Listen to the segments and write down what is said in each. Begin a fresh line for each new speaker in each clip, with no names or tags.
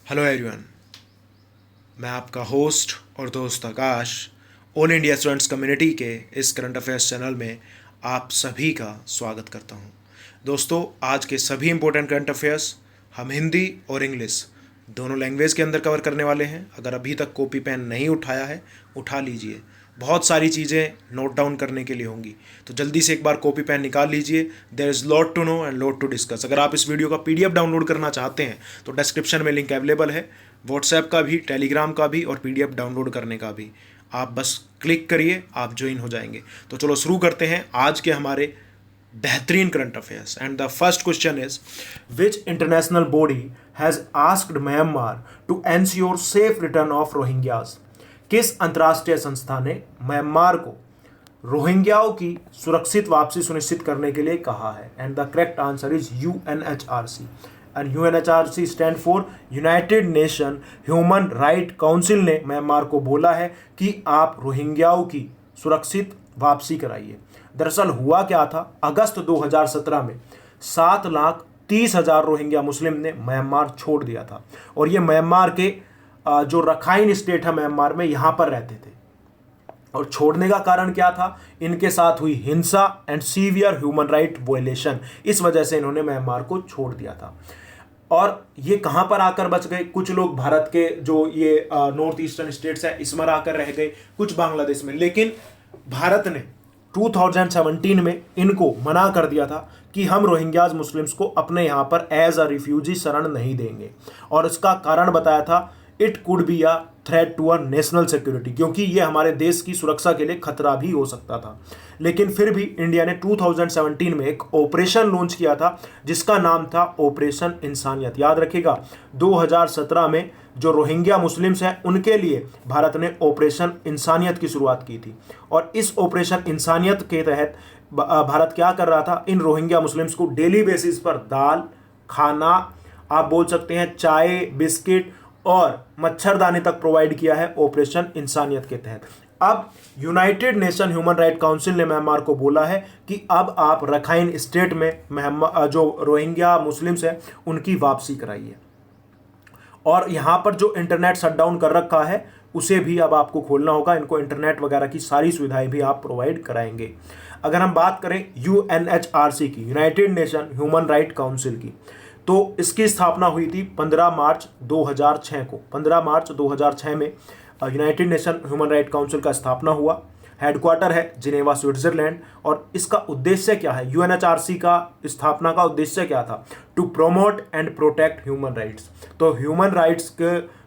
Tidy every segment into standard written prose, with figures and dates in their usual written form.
Hello everyone, मैं आपका host और दोस्त आकाश ऑल इंडिया स्टूडेंट्स कम्युनिटी के इस करंट अफेयर्स चैनल में आप सभी का स्वागत करता हूं। दोस्तों, आज के सभी इंपॉर्टेंट करंट अफेयर्स हम हिंदी और इंग्लिश दोनों लैंग्वेज के अंदर कवर करने वाले हैं। अगर अभी तक कॉपी पेन नहीं उठाया है, उठा लीजिए। बहुत सारी चीज़ें नोट डाउन करने के लिए होंगी, तो जल्दी से एक बार कॉपी पेन निकाल लीजिए। There is lot to know and lot to discuss. अगर आप इस वीडियो का पीडीएफ डाउनलोड करना चाहते हैं तो डिस्क्रिप्शन में लिंक अवेलेबल है, व्हाट्सएप का भी, टेलीग्राम का भी और पीडीएफ डाउनलोड करने का भी। आप बस क्लिक करिए, आप ज्वाइन हो जाएंगे। तो चलो शुरू करते हैं आज के हमारे बेहतरीन current affairs. And the first question is, which international body has asked Myanmar to ensure safe return of Rohingyas? किस अंतर्राष्ट्रीय संस्था ने म्यांमार को रोहिंग्याओं की सुरक्षित वापसी सुनिश्चित करने के लिए कहा है? And the correct answer is UNHRC. And UNHRC stand for United nation human right council ने म्यांमार को बोला है कि आप रोहिंग्याओं की सुरक्षित वापसी कराइए। दरअसल हुआ क्या था, अगस्त 2017 में 7,30,000 रोहिंग्या मुस्लिम ने म्यांमार छोड़ दिया था और ये म्यांमार के जो रखाइन स्टेट है म्यांमार में, यहाँ पर रहते थे। और छोड़ने का कारण क्या था? इनके साथ हुई हिंसा and severe human right violation. इस वजह से इन्होंने म्यांमार को छोड़ दिया था। और ये कहाँ पर आकर बच गए? कुछ लोग भारत के जो ये नॉर्थ ईस्टर्न स्टेट्स है इसमें आकर रह गए, कुछ बांग्लादेश में। लेकिन भारत ने 2017 में इनको मना कर दिया था कि हम रोहिंग्याज मुस्लिम्स को अपने यहाँ पर एज अ रिफ्यूजी शरण नहीं देंगे। और इसका कारण बताया था, it could be a threat to a national security, क्योंकि ये हमारे देश की सुरक्षा के लिए खतरा भी हो सकता था। लेकिन फिर भी इंडिया ने 2017 में एक ऑपरेशन लॉन्च किया था जिसका नाम था ऑपरेशन इंसानियत। याद रखिएगा, 2017 में जो रोहिंग्या मुस्लिम्स हैं उनके लिए भारत ने ऑपरेशन इंसानियत की शुरुआत की थी। और इस ऑपरेशन इंसानियत के तहत भारत क्या कर रहा था? इन रोहिंग्या मुस्लिम्स को डेली बेसिस पर दाल, खाना, आप बोल सकते हैं चाय, बिस्किट और मच्छरदानी तक प्रोवाइड किया है ऑपरेशन इंसानियत के तहत। अब United nation human right council ने म्यांमार को बोला है कि अब आप रखाइन स्टेट में जो रोहिंग्या मुस्लिम्स हैं उनकी वापसी कराइए। और यहाँ पर जो इंटरनेट शटडाउन कर रखा है उसे भी अब आपको खोलना होगा। इनको इंटरनेट वगैरह की सारी सुविधाएं भी आप प्रोवाइड कराएंगे। अगर हम बात करें यूएनएचआरसी की, United nation human right council की, तो इसकी स्थापना हुई थी 15 मार्च 2006 को। 15 मार्च 2006 में United nation human right council का स्थापना हुआ। हेडक्वार्टर है जिनेवा, स्विट्जरलैंड। और इसका उद्देश्य क्या है? यूएनएचआरसी का स्थापना का उद्देश्य क्या था? To promote and protect human rights. तो ह्यूमन राइट्स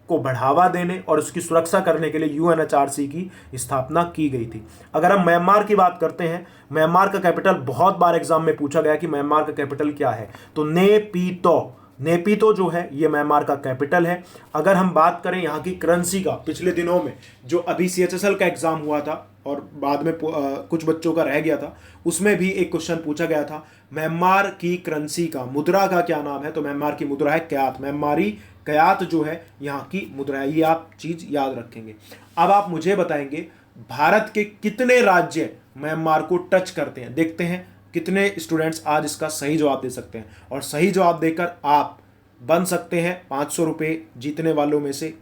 को बढ़ावा देने और उसकी सुरक्षा करने के लिए यूएनएचआरसी की स्थापना की गई थी। अगर हम म्यांमार की बात करते हैं, म्यांमार का कैपिटल बहुत बार एग्जाम में पूछा गया कि म्यांमार का कैपिटल क्या है, तो नेपीतो। नेपीतो जो है ये म्यांमार का कैपिटल है। अगर हम बात करें यहाँ की करेंसी का, पिछले दिनों में जो अभी सीएचएसएल का एग्जाम हुआ था और बाद में कुछ बच्चों का रह गया था, उसमें भी एक क्वेश्चन पूछा गया था, म्यांमार की करेंसी का, मुद्रा का क्या नाम है? तो म्यांमार की मुद्रा है क्यात। म्यांमारी क्यात जो है यहाँ की मुद्रा है। ये आप चीज याद रखेंगे। अब आप मुझे बताएंगे भारत के कितने राज्य म्यांमार को टच करते हैं? देखते हैं कितने स्टूडेंट्स आज इसका सही जवाब दे सकते हैं। और सही जवाब देकर आप बन सकते हैं 500 रुपये जीतने वालों में से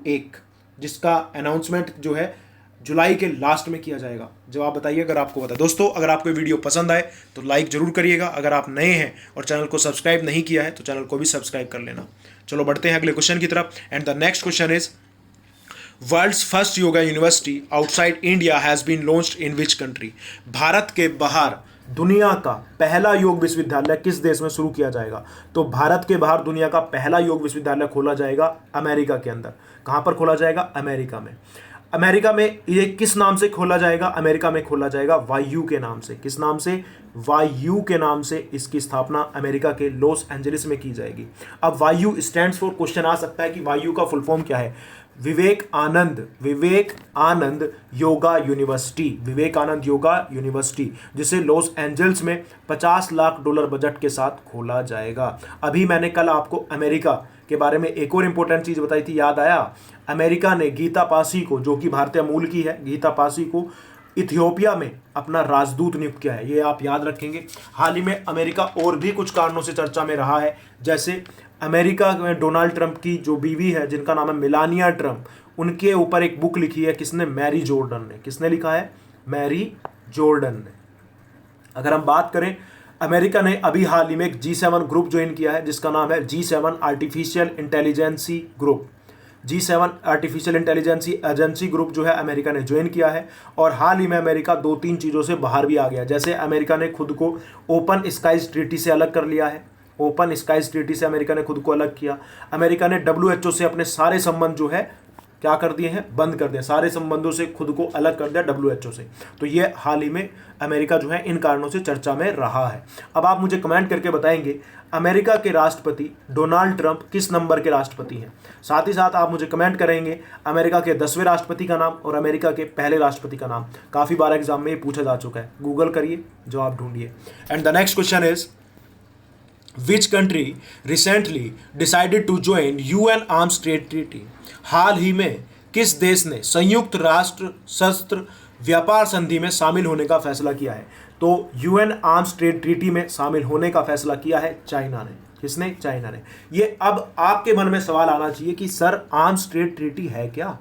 एक, जिसका अनाउंसमेंट जो है जुलाई के लास्ट में किया जाएगा। जवाब बताइए अगर आपको पता है। दोस्तों, अगर आपको वीडियो पसंद आए तो लाइक जरूर करिएगा। अगर आप नए हैं और चैनल को सब्सक्राइब नहीं किया है तो चैनल को भी सब्सक्राइब कर लेना। चलो बढ़ते हैं अगले क्वेश्चन की तरफ। And the next question is, world's first yoga university outside India has been launched in which country? Bharat के बाहर दुनिया का पहला योग विश्वविद्यालय किस देश में शुरू किया जाएगा? तो भारत के बाहर दुनिया का पहला योग विश्वविद्यालय खोला जाएगा अमेरिका के अंदर। कहां पर खोला जाएगा? अमेरिका में। अमेरिका में ये किस नाम से खोला जाएगा? अमेरिका में खोला जाएगा वायु के नाम से। किस नाम से? वायु के नाम से इसकी स्थापना अमेरिका के लॉस एंजलिस में की जाएगी। अब वायु स्टैंड्स फॉर, क्वेश्चन आ सकता है कि वायु का फुल फॉर्म क्या है? विवेक आनंद योगा यूनिवर्सिटी। विवेक आनंद योगा यूनिवर्सिटी, जिसे लॉस एंजल्स में $50 लाख बजट के साथ खोला जाएगा। अभी मैंने कल आपको अमेरिका के बारे में एक और इंपॉर्टेंट चीज बताई थी, याद आया? अमेरिका ने गीता पासी को, जो कि भारतीय मूल की है, गीता पासी को इथियोपिया में अपना राजदूत नियुक्त किया है। ये आप याद रखेंगे। हाल ही में अमेरिका और भी कुछ कारणों से चर्चा में रहा है, जैसे अमेरिका में डोनाल्ड ट्रंप की जो बीवी है जिनका नाम है मेलानिया ट्रंप, उनके ऊपर एक बुक लिखी है किसने? मैरी जॉर्डन ने। किसने लिखा है? मैरी जॉर्डन ने। अगर हम बात करें, अमेरिका ने अभी हाल ही में एक G7 ग्रुप ज्वाइन किया है जिसका नाम है G7 artificial intelligence group. G7 artificial intelligence agency group जो है अमेरिका ने ज्वाइन किया है। और हाल ही में अमेरिका 2-3 चीज़ों से बाहर भी आ गया। जैसे अमेरिका ने खुद को ओपन स्काईज ट्रीटी से अलग कर लिया है। ओपन स्काईज ट्रीटी से अमेरिका ने खुद को अलग किया। अमेरिका ने WHO से अपने सारे संबंध जो है क्या कर दिए हैं? बंद कर दिए। सारे संबंधों से खुद को अलग कर दिया WHO से। तो ये हाल ही में अमेरिका जो है इन कारणों से चर्चा में रहा है। अब आप मुझे कमेंट करके बताएंगे अमेरिका के राष्ट्रपति डोनाल्ड ट्रंप किस नंबर के राष्ट्रपति हैं। साथ ही साथ आप मुझे कमेंट करेंगे अमेरिका के 10वें राष्ट्रपति का नाम और अमेरिका के पहले राष्ट्रपति का नाम। काफ़ी बार एग्जाम में ये पूछा जा चुका है, गूगल करिए, जवाब ढूंढिए। And the next question is which country recently decided to join UN arms trade treaty. हाल ही में किस देश ने संयुक्त राष्ट्र शस्त्र व्यापार संधि में शामिल होने का फैसला किया है? तो UN आर्म्स ट्रेड ट्रीटी में शामिल होने का फैसला किया है चाइना ने। किसने? चाइना ने। ये अब आपके मन में सवाल आना चाहिए कि सर आर्म्स ट्रेड ट्रीटी है क्या?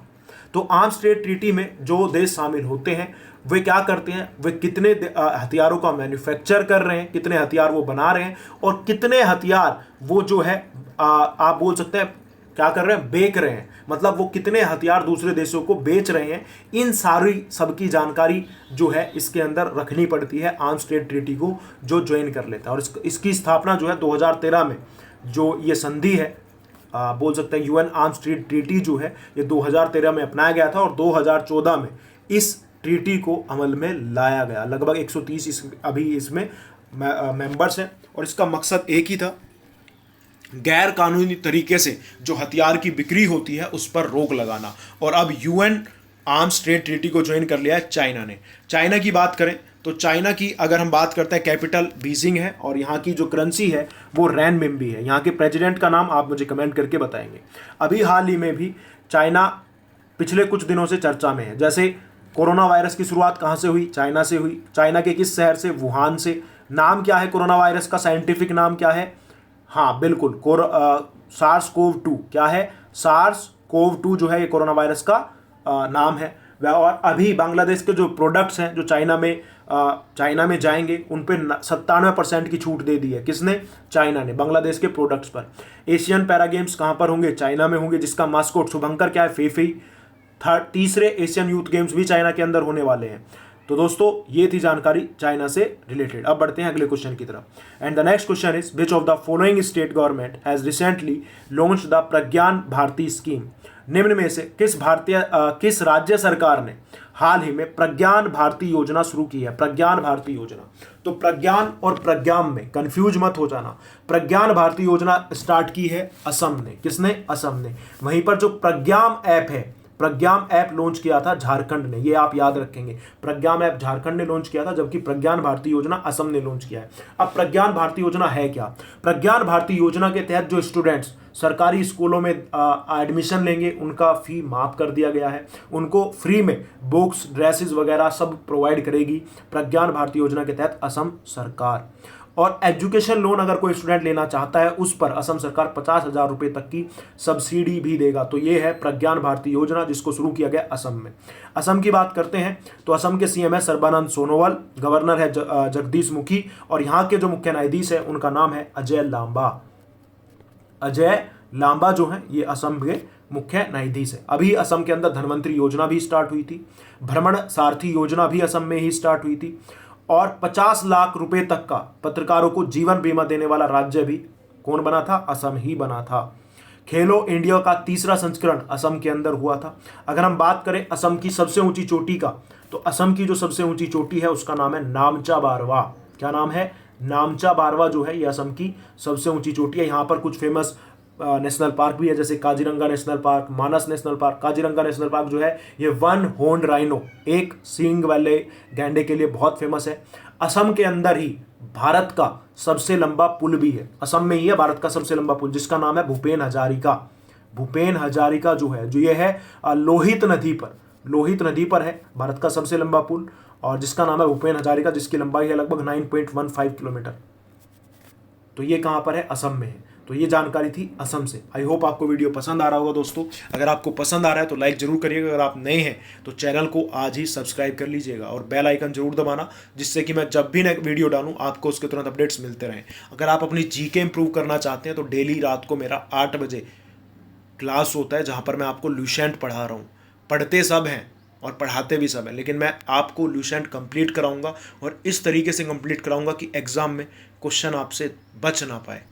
तो आर्म्स ट्रेड ट्रीटी में जो देश शामिल होते हैं वे क्या करते हैं? वे कितने हथियारों का मैन्युफैक्चर कर रहे हैं, कितने हथियार वो बना रहे हैं और कितने हथियार वो जो है आप बोल सकते हैं क्या कर रहे हैं? बेच रहे हैं। मतलब वो कितने हथियार दूसरे देशों को बेच रहे हैं। इन सारी सबकी जानकारी जो है इसके अंदर रखनी पड़ती है आर्म्स ट्रेड ट्रीटी को जो ज्वाइन कर लेता है। और इसकी स्थापना जो है 2013 में जो ये संधि है बोल सकते हैं UN आर्म्स ट्रेड ट्रीटी जो है ये 2013 में अपनाया गया था और 2014 में इस ट्रीटी को अमल में लाया गया। लगभग 130 अभी इसमें मेंबर्स हैं और इसका मकसद एक ही था, गैर कानूनी तरीके से जो हथियार की बिक्री होती है उस पर रोक लगाना। और अब UN आर्म्स ट्रेड ट्रीटी को ज्वाइन कर लिया है चाइना ने। चाइना की बात करें तो चाइना की अगर हम बात करते हैं कैपिटल बीजिंग है और यहाँ की जो करेंसी है वो रैनमिनबी है। यहाँ के प्रेसिडेंट का नाम आप मुझे कमेंट करके बताएंगे। अभी हाल ही में भी चाइना पिछले कुछ दिनों से चर्चा में है। जैसे कोरोना वायरस की शुरुआत कहाँ से हुई? चाइना से हुई। चाइना के किस शहर से? वुहान से। नाम क्या है कोरोना वायरस का? साइंटिफिक नाम क्या है? हाँ बिल्कुल, SARS-CoV-2 क्या है? SARS-CoV-2 जो है ये कोरोना वायरस का नाम है। और अभी बांग्लादेश के जो प्रोडक्ट्स हैं जो चाइना में जाएंगे उन पे 97% की छूट दे दी है। किसने? चाइना ने, बांग्लादेश के प्रोडक्ट्स पर। एशियन पैरा गेम्स कहाँ पर होंगे? चाइना में होंगे, जिसका मास्कोट शुभंकर क्या है? फेफेई। तीसरे एशियन यूथ गेम्स भी चाइना के अंदर होने वाले हैं। तो दोस्तों ये थी जानकारी चाइना से रिलेटेड। अब बढ़ते हैं अगले क्वेश्चन की तरफ। And the next question is which of the following state government has recently launched the Pragyan Bharati scheme. निम्न में से किस राज्य सरकार ने हाल ही में प्रज्ञान भारती योजना शुरू की है? प्रज्ञान भारती योजना। तो प्रज्ञान और प्रज्ञान में कंफ्यूज मत हो जाना। प्रज्ञान भारती योजना स्टार्ट की है असम ने। किसने? असम ने। वहीं पर जो प्रज्ञान ऐप है, प्रज्ञान ऐप लॉन्च किया था झारखंड ने। ये आप याद रखेंगे, प्रज्ञान ऐप झारखंड ने लॉन्च किया था जबकि प्रज्ञान भारती योजना असम ने लॉन्च किया है। अब प्रज्ञान भारती योजना है क्या? प्रज्ञान भारती योजना के तहत जो स्टूडेंट्स सरकारी स्कूलों में एडमिशन लेंगे उनका फी माफ कर दिया गया है। उनको फ्री में बुक्स, ड्रेसेस वगैरह सब प्रोवाइड करेगी प्रज्ञान भारती योजना के तहत असम सरकार। और एजुकेशन लोन अगर कोई स्टूडेंट लेना चाहता है उस पर असम सरकार 50,000 रुपये तक की सब्सिडी भी देगा। तो ये है प्रज्ञान भारती योजना जिसको शुरू किया गया असम में। असम की बात करते हैं तो असम के CM है सर्बानंद सोनोवाल, गवर्नर है जगदीश मुखी और यहाँ के जो मुख्य न्यायाधीश है उनका नाम है अजय लांबा। अजय लांबा जो है ये असम के मुख्य न्यायाधीश है। अभी असम के अंदर धनवंतरी योजना भी स्टार्ट हुई थी, भ्रमण सारथी योजना भी असम में ही स्टार्ट हुई थी और 50 लाख रुपए तक का पत्रकारों को जीवन बीमा देने वाला राज्य भी कौन बना था? असम ही बना था। खेलो इंडिया का तीसरा संस्करण असम के अंदर हुआ था। अगर हम बात करें असम की सबसे ऊंची चोटी का तो असम की जो सबसे ऊंची चोटी है उसका नाम है नामचा बारवा। क्या नाम है? नामचा बारवा जो है ये असम की सबसे ऊंची चोटी है। यहाँ पर कुछ फेमस नेशनल पार्क भी है जैसे Kaziranga national park, Manas national park. Kaziranga national park जो है ये वन हॉर्न राइनो, एक सींग वाले गैंडे के लिए बहुत फेमस है। असम के अंदर ही भारत का सबसे लंबा पुल भी है, असम में ही है भारत का सबसे लंबा पुल जिसका नाम है भूपेन हजारिका। भूपेन हजारिका जो है ये है लोहित नदी पर है भारत का सबसे लंबा पुल और जिसका नाम है भूपेन हजारिका, जिसकी लंबाई है लगभग 9.15 किलोमीटर। तो ये कहाँ पर है? असम में है। तो ये जानकारी थी असम से। आई होप आपको वीडियो पसंद आ रहा होगा दोस्तों। अगर आपको पसंद आ रहा है तो लाइक जरूर करिएगा, अगर आप नए हैं तो चैनल को आज ही सब्सक्राइब कर लीजिएगा और बेल आइकन जरूर दबाना, जिससे कि मैं जब भी नया वीडियो डालूं आपको उसके तुरंत अपडेट्स मिलते रहें। अगर आप अपनी जीके इंप्रूव करना चाहते हैं तो डेली रात को मेरा 8 बजे क्लास होता है, जहाँ पर मैं आपको ल्यूसेंट पढ़ा रहा हूँ। पढ़ते सब हैं और पढ़ाते भी सब हैं, लेकिन मैं आपको ल्यूसेंट कंप्लीट कराऊंगा और इस तरीके से कंप्लीट कराऊंगा कि एग्जाम में क्वेश्चन आपसे बच ना पाए।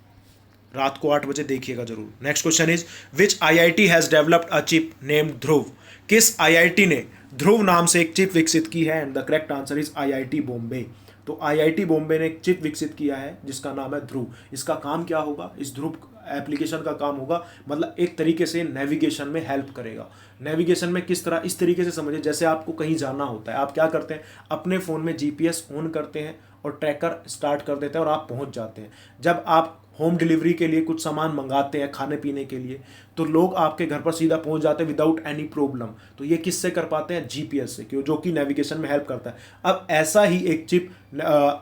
रात को 8 बजे देखिएगा जरूर। Next question is which IIT has developed a chip named Dhruv. किस आईआईटी ने ध्रुव नाम से एक चिप विकसित की है? And the correct answer is IIT Bombay. तो आईआईटी बॉम्बे ने एक चिप विकसित किया है जिसका नाम है ध्रुव। इसका काम क्या होगा? इस ध्रुव एप्लीकेशन का काम होगा, मतलब एक तरीके से नेविगेशन में हेल्प करेगा। नेविगेशन में किस तरह? इस तरीके से समझिए, जैसे आपको कहीं जाना होता है, आप क्या करते हैं, अपने फ़ोन में जीपीएस ऑन करते हैं और ट्रैकर स्टार्ट कर देते हैं और आप पहुंच जाते हैं। जब आप होम डिलीवरी के लिए कुछ सामान मंगाते हैं खाने पीने के लिए, तो लोग आपके घर पर सीधा पहुंच जाते हैं विदाउट एनी प्रॉब्लम। तो ये किससे कर पाते हैं? जीपीएस से, क्यों? जो कि नेविगेशन में हेल्प करता है। अब ऐसा ही एक चिप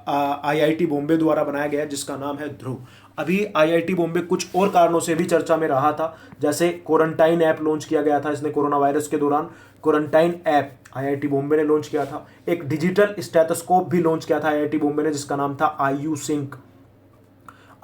आईआईटी बॉम्बे द्वारा बनाया गया है जिसका नाम है ध्रुव। अभी आईआईटी बॉम्बे कुछ और कारणों से भी चर्चा में रहा था, जैसे क्वारंटाइन ऐप लॉन्च किया गया था इसने कोरोना वायरस के दौरान। क्वारंटाइन ऐप आईआईटी बॉम्बे ने लॉन्च किया था। एक डिजिटल स्टेथोस्कोप भी लॉन्च किया था आईआईटी बॉम्बे ने जिसका नाम था आईयू सिंक।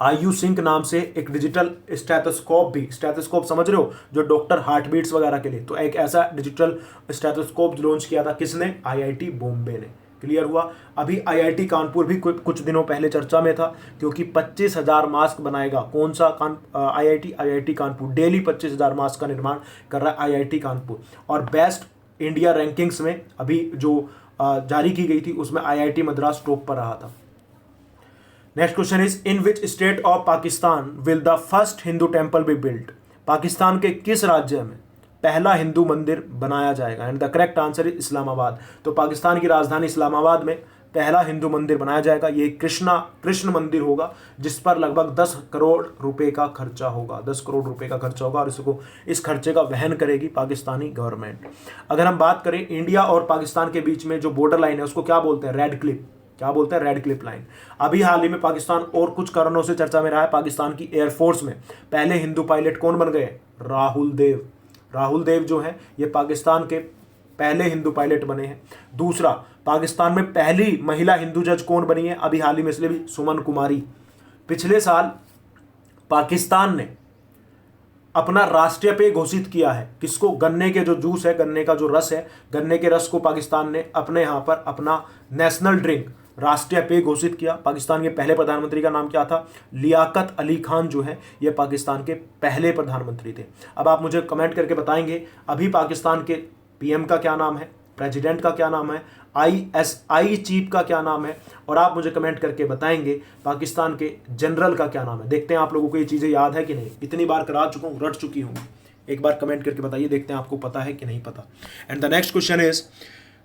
आईयू सिंक नाम से एक डिजिटल स्टेथोस्कोप भी, स्टेथोस्कोप समझ रहे हो, जो डॉक्टर हार्ट बीट्स वगैरह के लिए, तो एक ऐसा डिजिटल स्टेथोस्कोप लॉन्च किया था किसने? आईआईटी बॉम्बे ने। क्लियर हुआ। अभी आईआईटी कानपुर भी कुछ दिनों पहले चर्चा में था, क्योंकि 25,000 मास्क बनाएगा। कौन सा आईआईटी कानपुर डेली 25,000 मास्क का निर्माण कर रहा है आईआईटी कानपुर। और बेस्ट इंडिया रैंकिंग्स में अभी जो जारी की गई थी उसमें आईआईटी मद्रास टॉप पर रहा था। Next question is in which state of Pakistan will the first Hindu temple be built. Pakistan के किस राज्य में पहला हिंदू मंदिर बनाया जाएगा? And the correct answer is Islamabad. तो पाकिस्तान की राजधानी इस्लामाबाद में पहला हिंदू मंदिर बनाया जाएगा। ये कृष्ण मंदिर होगा जिस पर लगभग 10 करोड़ रुपए का खर्चा होगा। 10 करोड़ रुपए का खर्चा होगा और इस खर्चे का वहन करेगी पाकिस्तानी गवर्नमेंट। अगर हम बात करें इंडिया और पाकिस्तान के बीच में जो बॉर्डर लाइन है उसको क्या बोलते हैं? Red Cliff. क्या बोलते हैं? Red Cliff line. अभी हाल ही में पाकिस्तान और कुछ कारणों से चर्चा में रहा है। पाकिस्तान की एयरफोर्स में पहले हिंदू पायलट कौन बन गए? राहुल देव। राहुल देव जो है ये पाकिस्तान के पहले हिंदू पायलट बने हैं। दूसरा, पाकिस्तान में पहली महिला हिंदू जज कौन बनी है? अभी हाल ही में इसलिए भी सुमन कुमारी। पिछले साल पाकिस्तान ने अपना राष्ट्रीय पेय घोषित किया है। किसको? गन्ने के जो जूस है, गन्ने का जो रस है, गन्ने के रस को पाकिस्तान ने अपने यहाँ पर अपना नेशनल ड्रिंक, राष्ट्रीय पेय घोषित किया। पाकिस्तान के पहले प्रधानमंत्री का नाम क्या था? लियाकत अली खान जो है ये पाकिस्तान के पहले प्रधानमंत्री थे। अब आप मुझे कमेंट करके बताएंगे अभी पाकिस्तान के पीएम का क्या नाम है, प्रेसिडेंट का क्या नाम है, आईएसआई चीफ का क्या नाम है, और आप मुझे कमेंट करके बताएंगे पाकिस्तान के जनरल का क्या नाम है। देखते हैं आप लोगों को ये चीज़ें याद है कि नहीं। इतनी बार करा चुका हूँ, रट चुकी हूँ। एक बार कमेंट करके बताइए, देखते हैं आपको पता है कि नहीं पता। And the next question is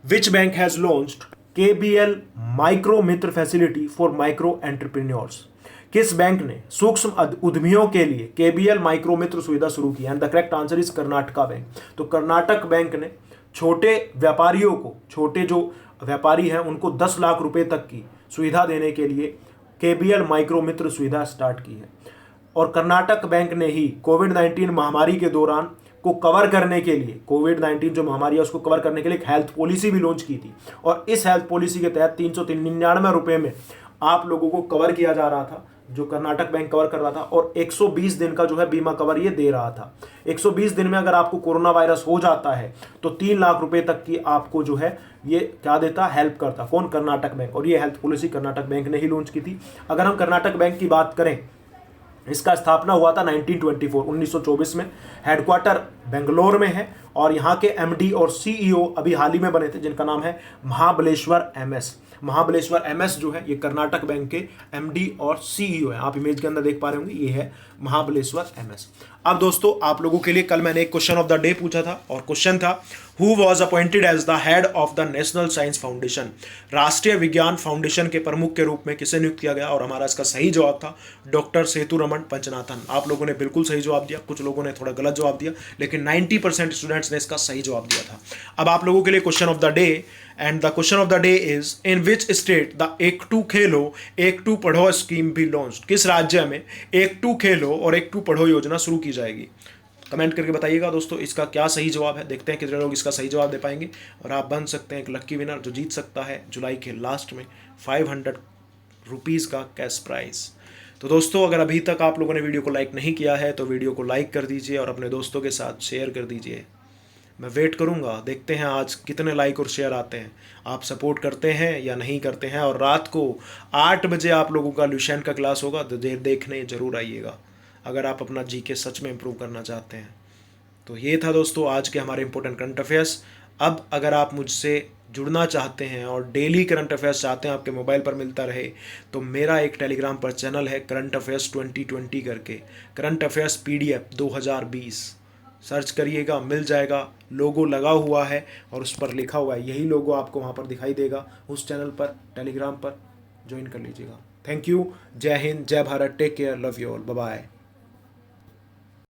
which bank has launched KBL micro Mitra facility for micro entrepreneurs. किस बैंक ने सूक्ष्म उद्यमियों के लिए केबीएल माइक्रो मित्र सुविधा शुरू की? And the correct answer is Karnataka bank. तो कर्नाटक बैंक ने छोटे व्यापारियों को, छोटे जो व्यापारी हैं उनको 10 लाख रुपए तक की सुविधा देने के लिए केबीएल माइक्रो मित्र सुविधा स्टार्ट की है। और कर्नाटक बैंक ने ही कोविड-19 महामारी के दौरान को कवर करने के लिए, कोविड-19 जो महामारी है उसको कवर करने के लिए एक हेल्थ पॉलिसी भी लॉन्च की थी। और इस हेल्थ पॉलिसी के तहत 399 रुपये में आप लोगों को कवर किया जा रहा था, जो कर्नाटक बैंक कवर कर रहा था। और 120 दिन का जो है बीमा कवर ये दे रहा था। 120 दिन में अगर आपको कोरोना वायरस हो जाता है तो 3 लाख रुपए तक की आपको जो है ये क्या देता? हेल्प करता। कौन? कर्नाटक बैंक। और ये हेल्थ पॉलिसी कर्नाटक बैंक ने ही लॉन्च की थी। अगर हम कर्नाटक बैंक की बात करें, इसका स्थापना हुआ था 1924 में। हेडक्वार्टर बेंगलोर में है और यहाँ के एमडी और सीईओ अभी हाल ही में बने थे जिनका नाम है महाबलेश्वर एमएस। महाबलेश्वर एमएस जो है ये कर्नाटक बैंक के एमडी और सीईओ है। आप इमेज के अंदर देख पा रहे होंगे, ये है महाबलेश्वर एमएस। अब दोस्तों आप लोगों के लिए कल मैंने एक क्वेश्चन ऑफ द डे पूछा था और क्वेश्चन था who was appointed as the head of the national science foundation, राष्ट्रीय विज्ञान फाउंडेशन के प्रमुख के रूप में किसे नियुक्त किया गया, और हमारा इसका सही जवाब था डॉक्टर सेतुरमण पंचनाथन। आप लोगों ने बिल्कुल सही जवाब दिया, कुछ लोगों ने थोड़ा गलत जवाब दिया, लेकिन 90% स्टूडेंट्स ने इसका सही जवाब दिया था। अब आप लोगों के लिए question of the day, and the question of the day is in which state the एक टू खेलो एक टू पढ़ो स्कीम बी लॉन्च्ड, किस राज्य में एक टू खेलो और एक टू पढ़ो योजना शुरू की जाएगी। कमेंट करके बताइएगा दोस्तों इसका क्या सही जवाब है। देखते हैं कितने लोग इसका सही जवाब दे पाएंगे और आप बन सकते हैं एक लक्की विनर जो जीत सकता है जुलाई के लास्ट में 500 रुपीज़ का कैश प्राइज। तो दोस्तों अगर अभी तक आप लोगों ने वीडियो को लाइक नहीं किया है तो वीडियो को लाइक कर दीजिए और अपने दोस्तों के साथ शेयर कर दीजिए। मैं वेट करूंगा, देखते हैं आज कितने लाइक और शेयर आते हैं, आप सपोर्ट करते हैं या नहीं करते हैं। और रात को 8 बजे आप लोगों का ल्यूशन का क्लास होगा तो देखने ज़रूर आइएगा अगर आप अपना जीके सच में इम्प्रूव करना चाहते हैं। तो ये था दोस्तों आज के हमारे इंपॉर्टेंट करंट अफेयर्स। अब अगर आप मुझसे जुड़ना चाहते हैं और डेली करंट अफेयर्स चाहते हैं आपके मोबाइल पर मिलता रहे तो मेरा एक टेलीग्राम पर चैनल है करंट अफेयर्स 2020 करके, करंट अफेयर्स PDF 2020 सर्च करिएगा, मिल जाएगा। लोगो लगा हुआ है और उस पर लिखा हुआ है, यही लोगो आपको वहाँ पर दिखाई देगा उस चैनल पर, टेलीग्राम पर ज्वाइन कर लीजिएगा। Thank you, Jai Hind, Jai Bharat, take care, love you all, bye bye.